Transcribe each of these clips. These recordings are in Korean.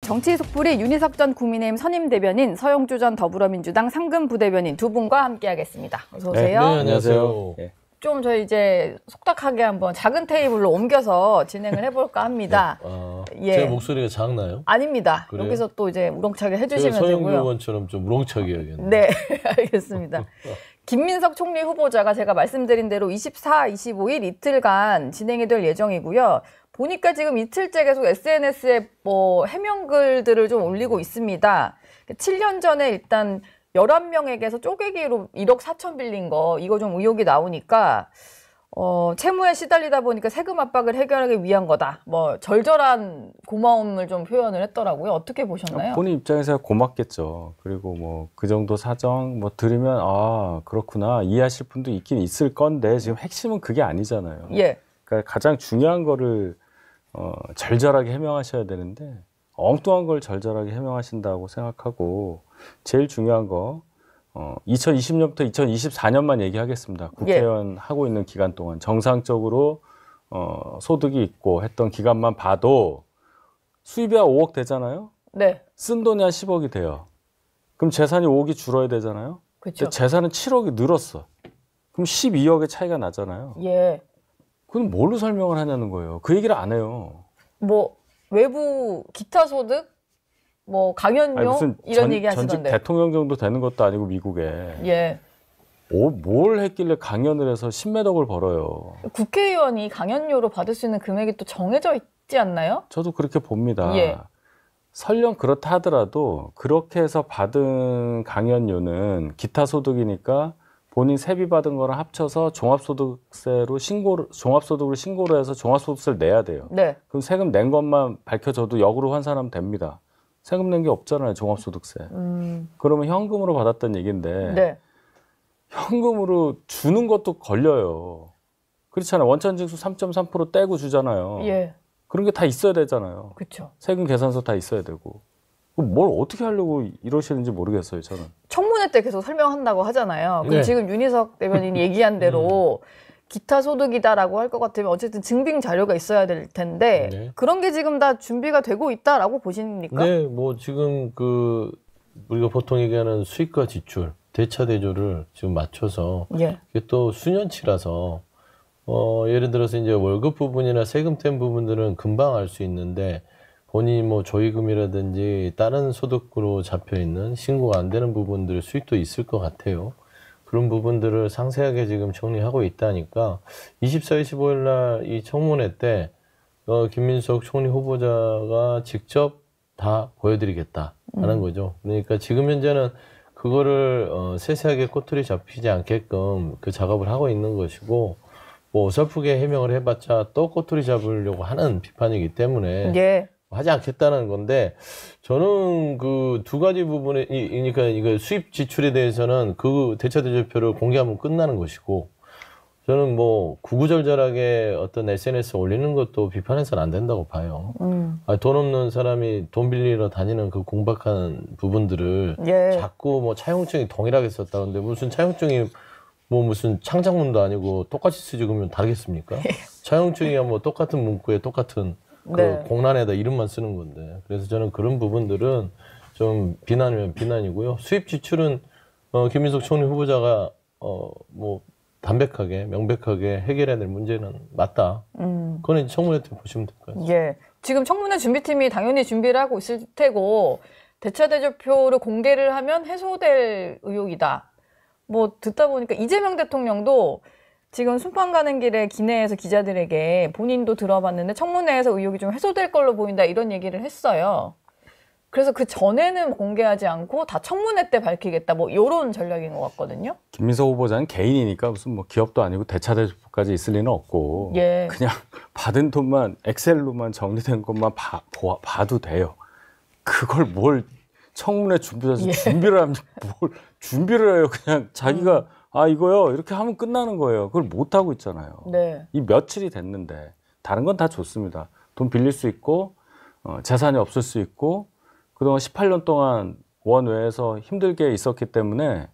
정치 속풀이 윤희석 전 국민의힘 선임 대변인, 서영주 전 더불어민주당 상금 부대변인 두 분과 함께하겠습니다. 어서 오세요. 네, 안녕하세요. 네. 좀 저희 이제 속닥하게 한번 작은 테이블로 옮겨서 진행을 해볼까 합니다. 네. 제 목소리가 작나요? 아닙니다. 그래요? 여기서 또 이제 우렁차게 해주시면 되고요. 서영주 의원처럼 좀 우렁차게 해야겠네요. 네, 알겠습니다. 김민석 총리 후보자가 제가 말씀드린 대로 24, 25일 이틀간 진행이 될 예정이고요. 보니까 지금 이틀째 계속 SNS에 뭐 해명글들을 좀 올리고 있습니다. 7년 전에 일단 11명에게서 쪼개기로 1억 4천 빌린 거, 이거 좀 의혹이 나오니까 채무에 시달리다 보니까 세금 압박을 해결하기 위한 거다. 뭐 절절한 고마움을 좀 표현을 했더라고요. 어떻게 보셨나요? 본인 입장에서 고맙겠죠. 그리고 뭐 그 정도 사정 뭐 들으면 아 그렇구나 이해하실 분도 있긴 있을 건데 지금 핵심은 그게 아니잖아요. 예. 그러니까 가장 중요한 거를 절절하게 해명하셔야 되는데 엉뚱한 걸 절절하게 해명하신다고 생각하고 제일 중요한 거 2020년부터 2024년만 얘기하겠습니다. 국회의원 하고 있는 기간 동안 정상적으로 소득이 있고 했던 기간만 봐도 수입이 한 5억 되잖아요. 네. 쓴 돈이 한 10억이 돼요. 그럼 재산이 5억이 줄어야 되잖아요. 그렇죠. 재산은 7억이 늘었어. 그럼 12억의 차이가 나잖아요. 예. 그럼 뭘로 설명을 하냐는 거예요. 그 얘기를 안 해요. 뭐 외부 기타 소득, 뭐 강연료 아니, 무슨 이런 얘기 하시던데. 전직 대통령 정도 되는 것도 아니고 미국에. 예. 뭘 했길래 강연을 해서 10몇억을 벌어요. 국회의원이 강연료로 받을 수 있는 금액이 또 정해져 있지 않나요? 저도 그렇게 봅니다. 예. 설령 그렇다 하더라도 그렇게 해서 받은 강연료는 기타 소득이니까 본인 세비 받은 거랑 합쳐서 종합소득으로 신고를 해서 종합소득세를 내야 돼요. 네. 그럼 세금 낸 것만 밝혀져도 역으로 환산하면 됩니다. 세금 낸 게 없잖아요, 종합소득세. 그러면 현금으로 받았던 얘기인데 네. 현금으로 주는 것도 걸려요. 그렇잖아요. 원천징수 3.3% 떼고 주잖아요. 예. 그런 게 다 있어야 되잖아요. 그렇죠. 세금 계산서 다 있어야 되고. 뭘 어떻게 하려고 이러시는지 모르겠어요, 저는. 청문회 때 계속 설명한다고 하잖아요. 그럼 네. 지금 윤희석 대변인이 얘기한 대로 기타 소득이다라고 할 것 같으면 어쨌든 증빙 자료가 있어야 될 텐데 네. 그런 게 지금 다 준비가 되고 있다라고 보십니까? 네, 뭐 지금 우리가 보통 얘기하는 수입과 지출, 대차대조를 지금 맞춰서 예. 이게 또 수년치라서 예를 들어서 이제 월급 부분이나 세금 뗀 부분들은 금방 알 수 있는데 본인 뭐 조의금이라든지 다른 소득으로 잡혀 있는 신고가 안 되는 부분들 수익도 있을 것 같아요. 그런 부분들을 상세하게 지금 정리하고 있다니까 24, 25일 날 이 청문회 때 김민석 총리 후보자가 직접 다 보여드리겠다 하는 거죠. 그러니까 지금 현재는 그거를 세세하게 꼬투리 잡히지 않게끔 그 작업을 하고 있는 것이고 뭐 어설프게 해명을 해봤자 또 꼬투리 잡으려고 하는 비판이기 때문에 예. 하지 않겠다는 건데 저는 그 두 가지 부분에 그러니까 이거 수입 지출에 대해서는 그 대차대조표를 공개하면 끝나는 것이고 저는 뭐 구구절절하게 어떤 SNS 올리는 것도 비판해서는 안 된다고 봐요. 돈 없는 사람이 돈 빌리러 다니는 그 공박한 부분들을 예. 자꾸 뭐 차용증이 동일하게 썼다는데 무슨 차용증이 뭐 무슨 창작문도 아니고 똑같이 쓰지 그러면 다르겠습니까? 차용증이야 뭐 똑같은 문구에 똑같은 네. 공란에다 이름만 쓰는 건데 그래서 저는 그런 부분들은 좀 비난이면 비난이고요. 수입 지출은 김민석 총리 후보자가 뭐 담백하게 명백하게 해결해야 될 문제는 맞다. 그건 이제 청문회 때 보시면 될 것 같습니다. 예. 지금 청문회 준비팀이 당연히 준비를 하고 있을 테고 대차대조표를 공개를 하면 해소될 의혹이다. 뭐 듣다 보니까 이재명 대통령도 지금 순방 가는 길에 기내에서 기자들에게 본인도 들어봤는데 청문회에서 의혹이 좀 해소될 걸로 보인다 이런 얘기를 했어요. 그래서 그 전에는 공개하지 않고 다 청문회 때 밝히겠다 뭐 이런 전략인 것 같거든요. 김민석 후보자는 개인이니까 무슨 뭐 기업도 아니고 대차대조표까지 있을 리는 없고 예. 그냥 받은 돈만 엑셀로만 정리된 것만 봐도 돼요. 그걸 뭘 청문회 준비해서 예. 준비를 하면 뭘 준비를 해요. 그냥 자기가 아 이거요 이렇게 하면 끝나는 거예요. 그걸 못 하고 있잖아요. 네. 이 며칠이 됐는데 다른 건 다 좋습니다. 돈 빌릴 수 있고 재산이 없을 수 있고 그동안 18년 동안 원외에서 힘들게 있었기 때문에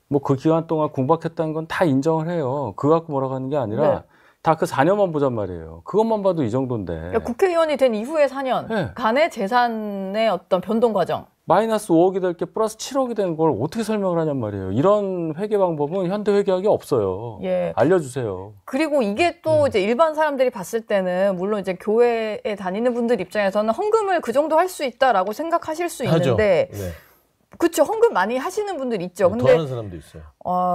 뭐 그 기간 동안 궁박했다는 건 다 인정을 해요. 그거 갖고 뭐라고 하는 게 아니라 네. 다 그 4년만 보잔 말이에요. 그것만 봐도 이 정도인데. 그러니까 국회의원이 된 이후의 4년간의 재산의 어떤 변동 과정. 마이너스 5억이 될 게 플러스 7억이 된 걸 어떻게 설명을 하냔 말이에요. 이런 회계 방법은 현대 회계학에 없어요. 예. 알려주세요. 그리고 이게 또 이제 일반 사람들이 봤을 때는 물론 이제 교회에 다니는 분들 입장에서는 헌금을 그 정도 할 수 있다라고 생각하실 수 있는데, 네. 그렇죠. 헌금 많이 하시는 분들 있죠. 더 근데 하는 사람도 있어요.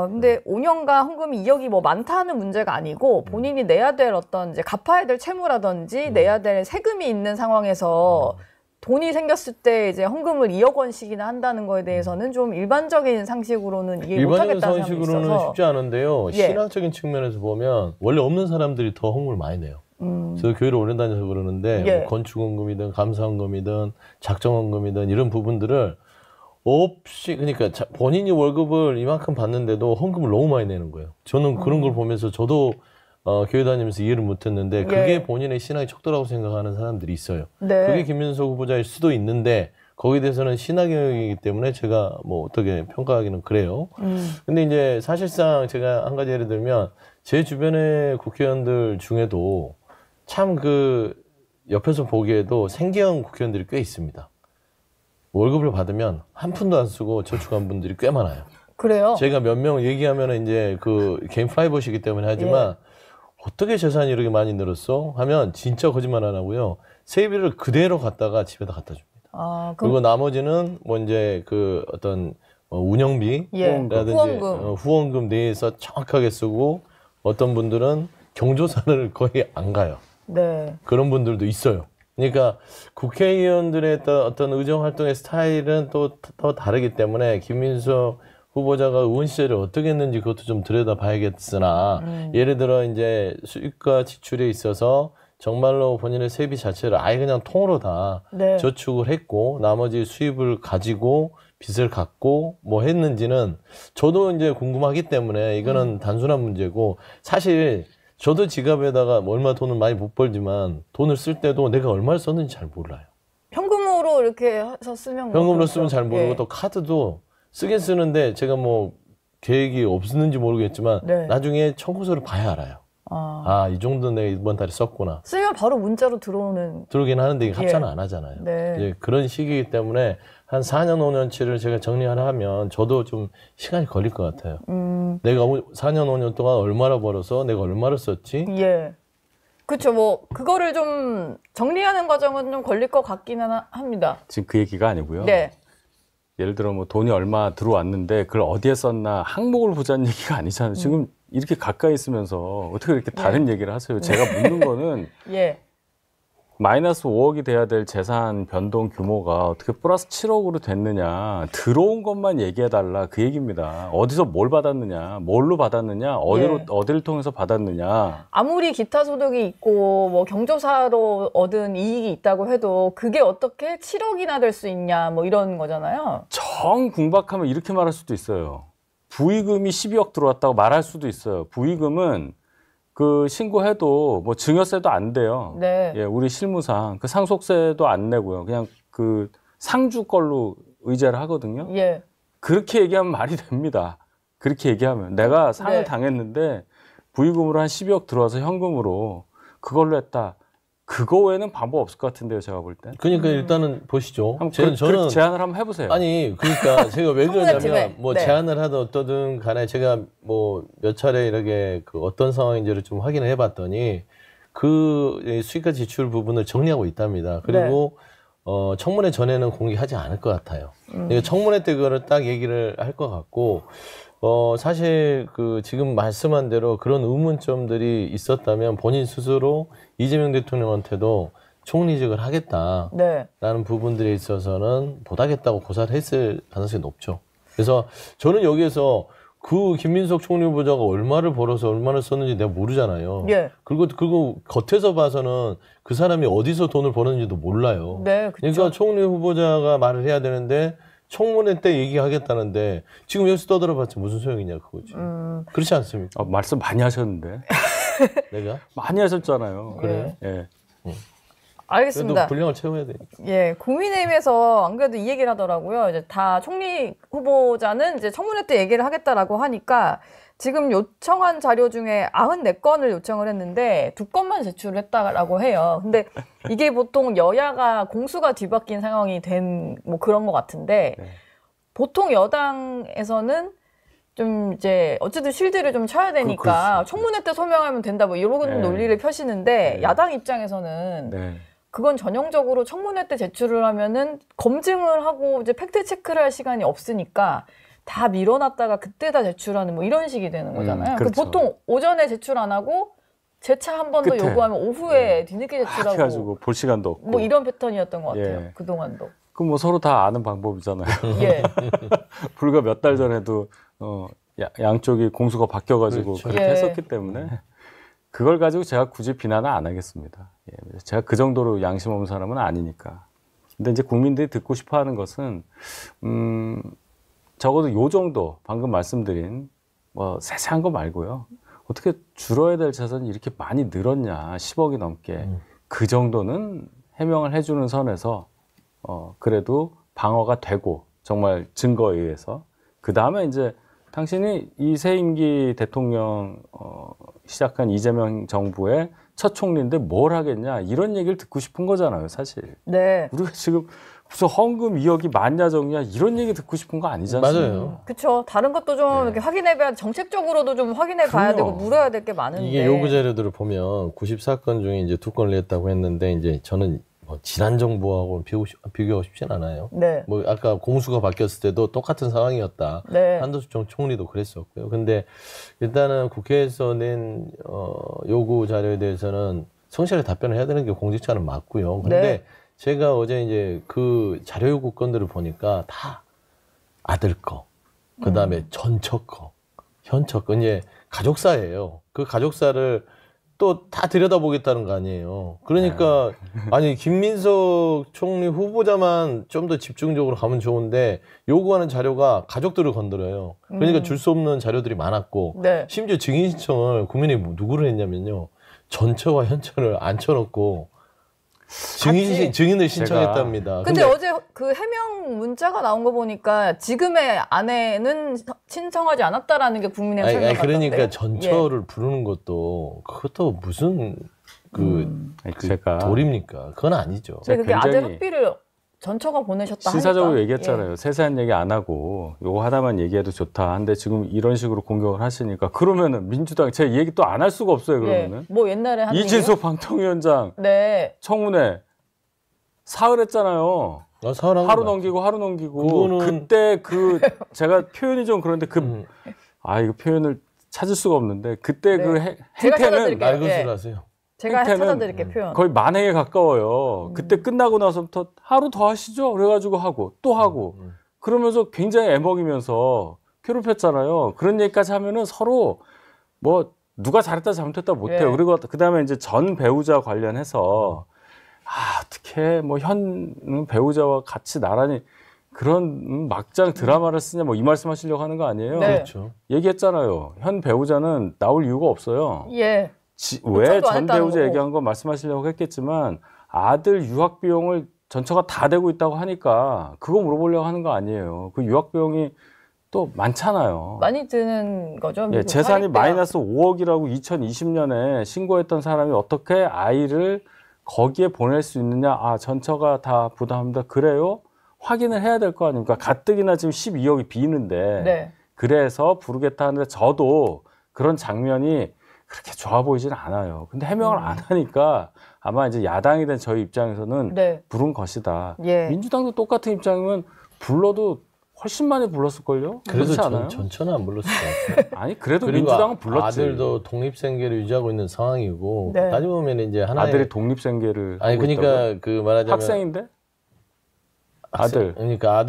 근데 5년간 헌금이 2억이 뭐 많다는 문제가 아니고 본인이 내야 될 어떤 이제 갚아야 될 채무라든지 내야 될 세금이 있는 상황에서 돈이 생겼을 때 이제 헌금을 2억 원씩이나 한다는 거에 대해서는 좀 일반적인 상식으로는 이해 일반적인 못하겠다는 사람이 상식으로는 있어서. 쉽지 않은데요. 예. 신앙적인 측면에서 보면 원래 없는 사람들이 더 헌금을 많이 내요. 저 교회를 오래 다녀서 그러는데 예. 뭐 건축헌금이든 감사헌금이든 작정헌금이든 이런 부분들을 없이 그러니까 본인이 월급을 이만큼 받는데도 헌금을 너무 많이 내는 거예요. 저는 그런 걸 보면서 저도 교회 다니면서 이해를 못했는데 그게 예. 본인의 신앙의 척도라고 생각하는 사람들이 있어요. 네. 그게 김민석 후보자일 수도 있는데 거기에 대해서는 신학영역이기 때문에 제가 뭐 어떻게 평가하기는 그래요. 근데 이제 사실상 제가 한 가지 예를 들면 제 주변의 국회의원들 중에도 참 그 옆에서 보기에도 생계형 국회의원들이 꽤 있습니다. 월급을 받으면 한 푼도 안 쓰고 저축한 분들이 꽤 많아요. 그래요? 제가 몇 명 얘기하면 이제 그 개인 프라이버시기 때문에 하지만 어떻게 재산이 이렇게 많이 늘었어? 하면 진짜 거짓말 안 하고요. 세비를 그대로 갖다가 집에다 갖다 줍니다. 아, 그리고 나머지는 뭐 이제 그 어떤 운영비라든지 후원금 내에서 정확하게 쓰고 어떤 분들은 경조사를 거의 안 가요. 네. 그런 분들도 있어요. 그러니까 국회의원들의 어떤 의정 활동의 스타일은 또 다르기 때문에 김민석 후보자가 의원 시절에 어떻게 했는지 그것도 좀 들여다봐야겠으나 예를 들어 이제 수입과 지출에 있어서 정말로 본인의 세비 자체를 아예 그냥 통으로 다 네. 저축을 했고 나머지 수입을 가지고 빚을 갚고 뭐 했는지는 저도 이제 궁금하기 때문에 이거는 단순한 문제고 사실 저도 지갑에다가 얼마 돈을 많이 못 벌지만 돈을 쓸 때도 내가 얼마를 썼는지 잘 몰라요. 현금으로 이렇게 해서 쓰면 현금으로 그렇죠. 쓰면 잘 모르고 예. 또 카드도 쓰긴 쓰는데 제가 뭐 계획이 없었는지 모르겠지만 네. 나중에 청구서를 봐야 알아요. 이 정도 내가 이번 달에 썼구나. 쓰면 바로 문자로 들어오는. 들어오긴 하는데 이게 합산은 안 하잖아요. 네. 이제 그런 시기이기 때문에 한 4년, 5년치를 제가 정리하려 하면 저도 좀 시간이 걸릴 것 같아요. 내가 4년, 5년 동안 얼마나 벌어서 내가 얼마를 썼지? 예. 그렇죠. 뭐 그거를 좀 정리하는 과정은 좀 걸릴 것 같기는 합니다. 지금 그 얘기가 아니고요. 네. 예를 들어 뭐 돈이 얼마 들어왔는데 그걸 어디에 썼나 항목을 보자는 얘기가 아니잖아요. 지금 이렇게 가까이 있으면서 어떻게 이렇게 다른 얘기를 하세요? 제가 묻는 거는 예. 마이너스 5억이 돼야 될 재산 변동 규모가 어떻게 플러스 7억으로 됐느냐, 들어온 것만 얘기해달라 그 얘기입니다. 어디서 뭘 받았느냐, 뭘로 받았느냐, 어디를 통해서 받았느냐. 아무리 기타 소득이 있고 뭐 경조사로 얻은 이익이 있다고 해도 그게 어떻게 7억이나 될 수 있냐 뭐 이런 거잖아요. 정 궁박하면 이렇게 말할 수도 있어요. 부의금이 12억 들어왔다고 말할 수도 있어요. 부의금은 그 신고해도 뭐 증여세도 안 돼요. 네. 예, 우리 실무상 그 상속세도 안 내고요. 그냥 그 상주 걸로 의제를 하거든요. 예. 그렇게 얘기하면 말이 됩니다. 그렇게 얘기하면 내가 상을 네. 당했는데 부의금으로 한 12억 들어와서 현금으로 그걸로 했다. 그거 외에는 방법 없을 것 같은데요, 제가 볼 때. 그러니까 일단은 보시죠. 저는 제안을 한번 해보세요. 아니 그러니까 제가 왜 그러냐면 뭐 네. 제안을 하든 어떠든 간에 제가 뭐 몇 차례 이렇게 그 어떤 상황인지를 좀 확인을 해봤더니 그 수익과 지출 부분을 정리하고 있답니다. 그리고 청문회 전에는 공개하지 않을 것 같아요. 그러니까 청문회 때 그거를 딱 얘기를 할 것 같고 사실 그 지금 말씀한 대로 그런 의문점들이 있었다면 본인 스스로 이재명 대통령한테도 총리직을 하겠다라는 네. 부분들에 있어서는 못하겠다고 고사를 했을 가능성이 높죠. 그래서 저는 여기에서 그 김민석 총리 후보자가 얼마를 벌어서 얼마를 썼는지 내가 모르잖아요. 예. 그리고 겉에서 봐서는 그 사람이 어디서 돈을 버는지도 몰라요. 네, 그쵸. 그러니까 총리 후보자가 말을 해야 되는데 청문회 때 얘기하겠다는데 지금 여기서 떠들어봤자 무슨 소용이냐 그거지. 그렇지 않습니까? 말씀 많이 하셨는데. 내가? 많이 하셨잖아요. 그래요? 예. 알겠습니다. 그래도 분량을 채워야 되니까. 예, 국민의힘에서 안 그래도 이 얘기를 하더라고요. 이제 다 총리 후보자는 이제 청문회 때 얘기를 하겠다라고 하니까 지금 요청한 자료 중에 94건을 요청을 했는데 2건만 제출을 했다라고 해요. 근데 이게 보통 여야가 공수가 뒤바뀐 상황이 된 뭐 그런 것 같은데 네. 보통 여당에서는 좀 이제 어쨌든 실드를 좀 쳐야 되니까 그렇죠. 청문회 때 소명하면 된다 뭐 이런 네. 논리를 펴시는데 네. 야당 입장에서는 네. 그건 전형적으로 청문회 때 제출을 하면은 검증을 하고 이제 팩트 체크를 할 시간이 없으니까 다 밀어놨다가 그때 다 제출하는 뭐 이런 식이 되는 거잖아요. 그렇죠. 보통 오전에 제출 안 하고 재차 한 번 더 끝에. 요구하면 오후에 뒤늦게 막 제출하고 해가지고 볼 시간도 없고. 뭐 이런 패턴이었던 것 같아요. 예. 그동안도. 그 뭐 서로 다 아는 방법이잖아요. 예. 불과 몇 달 전에도 양쪽이 공수가 바뀌어가지고 그렇죠. 그렇게 예. 했었기 때문에 그걸 가지고 제가 굳이 비난은 안 하겠습니다. 예. 제가 그 정도로 양심 없는 사람은 아니니까. 근데 이제 국민들이 듣고 싶어하는 것은 적어도 요 정도 방금 말씀드린 뭐 세세한 거 말고요. 어떻게 줄어야 될 재산이 이렇게 많이 늘었냐, 10억이 넘게. 그 정도는 해명을 해주는 선에서 그래도 방어가 되고 정말 증거에 의해서 그 다음에 이제 당신이 이 새 임기 대통령 시작한 이재명 정부의 첫 총리인데 뭘 하겠냐 이런 얘기를 듣고 싶은 거잖아요, 사실. 네. 우리가 지금 무슨 헌금 2억이 맞냐 적냐 이런 얘기 듣고 싶은 거 아니잖아요. 맞아요. 그렇죠. 다른 것도 좀 네. 이렇게 확인해봐야 정책적으로도 좀 확인해봐야 되고 그럼요. 물어야 될 게 많은데. 이게 요구 자료들을 보면 94건 중에 이제 2건을 냈다고 했는데 이제 저는 뭐 지난 정부하고 비교하고 싶진 않아요. 네. 뭐 아까 공수가 바뀌었을 때도 똑같은 상황이었다. 네. 한도수 총리도 그랬었고요. 근데 일단은 국회에서 낸 요구 자료에 대해서는 성실하게 답변을 해야 되는 게 공직자는 맞고요. 근데 네. 제가 어제 이제 그 자료 요구 건들을 보니까 다 아들 거, 그 다음에 전처 거, 현처 거, 이제 가족사예요. 그 가족사를 또 다 들여다보겠다는 거 아니에요. 그러니까 아니 김민석 총리 후보자만 좀 더 집중적으로 가면 좋은데 요구하는 자료가 가족들을 건드려요. 그러니까 줄 수 없는 자료들이 많았고 네. 심지어 증인 신청을 국민이 누구를 했냐면요. 전처와 현처를 앉혀놓고 증인을 신청했답니다. 근데 어제 그 해명 문자가 나온 거 보니까 지금의 아내는 신청하지 않았다라는 게 국민의힘 설명 같던데. 그러니까 전처를 부르는 것도 그것도 무슨 그 제가 도리입니까? 그건 아니죠. 근데 그게 아들 굉장히 학비를 전처가 보내셨다 신사적으로 하니까. 얘기했잖아요. 세세한 얘기 안 하고 요거 하나만 얘기해도 좋다. 근데 지금 이런 식으로 공격을 하시니까 그러면은 민주당 제가 얘기 또 안 할 수가 없어요. 그러면은 뭐 옛날에 한 이진석 방통위원장 네. 청문회 사흘 했잖아요. 하루 넘기고 그거는- 그때 그 제가 표현이 좀 그런데 이거 표현을 찾을 수가 없는데 그때 네. 그 제가 행태는 찾아드릴게요. 말것을 예. 하세요. 제가 행태는 찾아드릴게요 표현. 거의 만행에 가까워요. 그때 끝나고 나서부터 하루 더 하시죠. 그래가지고 하고 또 하고 그러면서 굉장히 애먹이면서 괴롭혔잖아요. 그런 얘기까지 하면은 서로 뭐 누가 잘했다 잘못했다 못해요. 예. 그리고 그 다음에 이제 전 배우자 관련해서 어떻게 뭐 현 배우자와 같이 나란히 그런 막장 드라마를 쓰냐 뭐 이 말씀하시려고 하는 거 아니에요? 네. 그렇죠. 얘기했잖아요. 현 배우자는 나올 이유가 없어요. 예. 왜 요청도 안 전 했다는 배우자 거고. 얘기한 거 말씀하시려고 했겠지만 아들 유학 비용을 전처가 다 대고 있다고 하니까 그거 물어보려고 하는 거 아니에요. 그 유학 비용이 또 많잖아요. 많이 드는 거죠. 예, 미국 재산이 사립대학. 마이너스 5억이라고 2020년에 신고했던 사람이 어떻게 아이를 거기에 보낼 수 있느냐? 전처가 다 부담합니다. 그래요? 확인을 해야 될 거 아닙니까? 가뜩이나 지금 12억이 비는데 네. 그래서 부르겠다 하는데 저도 그런 장면이 그렇게 좋아 보이지는 않아요. 근데 해명을 안 하니까 아마 이제 야당이 된 저희 입장에서는 네. 부른 것이다. 예. 민주당도 똑같은 입장이면 불러도 훨씬 많이 불렀을걸요? 그래도 그렇지 않아요? 전처는 안 불렀을 것 같아요. 아니 그래도 그리고 민주당은 불렀지. 아들도 독립생계를 유지하고 있는 상황이고 네. 따져보면 이제 하나의 아들이 독립생계를 아니 하고 있다고요? 그러니까 그 말하자면 학생인데? 아들. 그러니까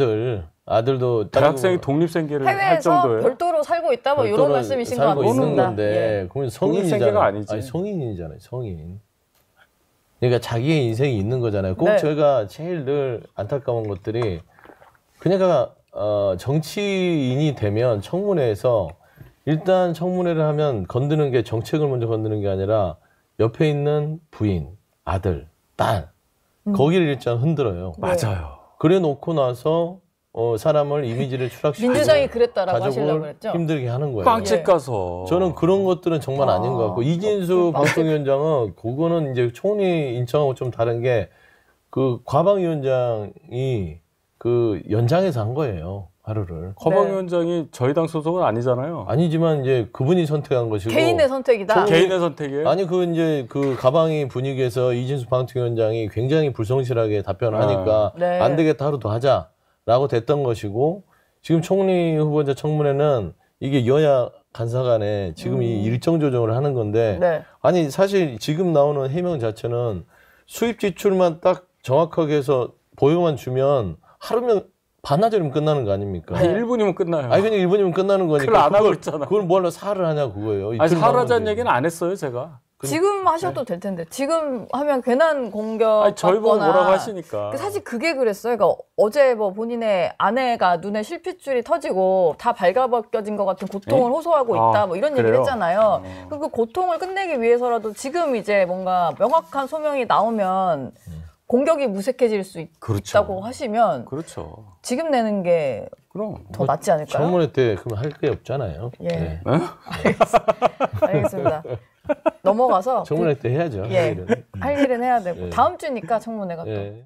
아들도 대학생이 독립생계를 할 해외에서 정도예요? 별도로 살고 있다 뭐 이런 별도로 말씀이신 것 살고 있는 같습니다. 건데 예. 그러면 독립생계가 성인이잖아요. 아니지. 아니, 성인이잖아요. 성인. 그러니까 자기의 인생이 있는 거잖아요. 꼭 네. 저희가 제일 늘 안타까운 것들이 그러니까 정치인이 되면 청문회에서 일단 청문회를 하면 건드는 게 정책을 먼저 건드는 게 아니라 옆에 있는 부인, 아들, 딸 거기를 일단 흔들어요. 맞아요. 그래 놓고 나서 사람을 이미지를 추락시키고 민주당이 그랬다라고 하시려고 가족을 그랬죠. 힘들게 하는 거예요. 빵집 가서 저는 그런 것들은 정말 아닌 것 같고 이진수 방통위원장은 그거는 이제 총리 인청하고 좀 다른 게 그 과방위원장이 그 연장해서 한 거예요. 하루를. 과방위원장이 저희 당 소속은 아니잖아요. 아니지만 이제 그분이 선택한 것이고 개인의 선택이다. 개인의 선택이에요? 아니 그 이제 그 가방위 분위기에서 이진수 방통위원장이 굉장히 불성실하게 답변을 하니까 네. 안 되겠다 하루 더 하자라고 됐던 것이고 지금 총리 후보자 청문회는 이게 여야 간사 간에 지금 이 일정 조정을 하는 건데 네. 아니 사실 지금 나오는 해명 자체는 수입 지출만 딱 정확하게 해서 보여만 주면 하루면 반나절이면 끝나는 거 아닙니까? 아니, 1분이면 끝나요. 아니 그냥 1분이면 끝나는 거니까 그걸 안 하고 있잖아. 그걸 뭘로 사를 하냐 그거예요. 아니, 이틀 사라자는 남았는데. 얘기는 안 했어요, 제가. 지금 하셔도 될 텐데 지금 하면 괜한 공격 아니, 저희 보고 받거나 뭐라고 하시니까. 사실 그게 그랬어요. 그러니까 어제 뭐 본인의 아내가 눈에 실핏줄이 터지고 다 발가벗겨진 것 같은 고통을 호소하고 있다. 뭐 이런 얘기를 그래요? 했잖아요. 그 고통을 끝내기 위해서라도 지금 이제 뭔가 명확한 소명이 나오면 공격이 무색해질 수 그렇죠. 있다고 하시면 그렇죠. 지금 내는 게 더 그럼. 낫지 않을까요? 청문회 때 그러면 할 게 없잖아요. 예. 네. 알겠습니다. 넘어가서 청문회 때 해야죠. 예. 할 일은. 할 일은 해야 되고 예. 다음 주니까 청문회가 또. 예.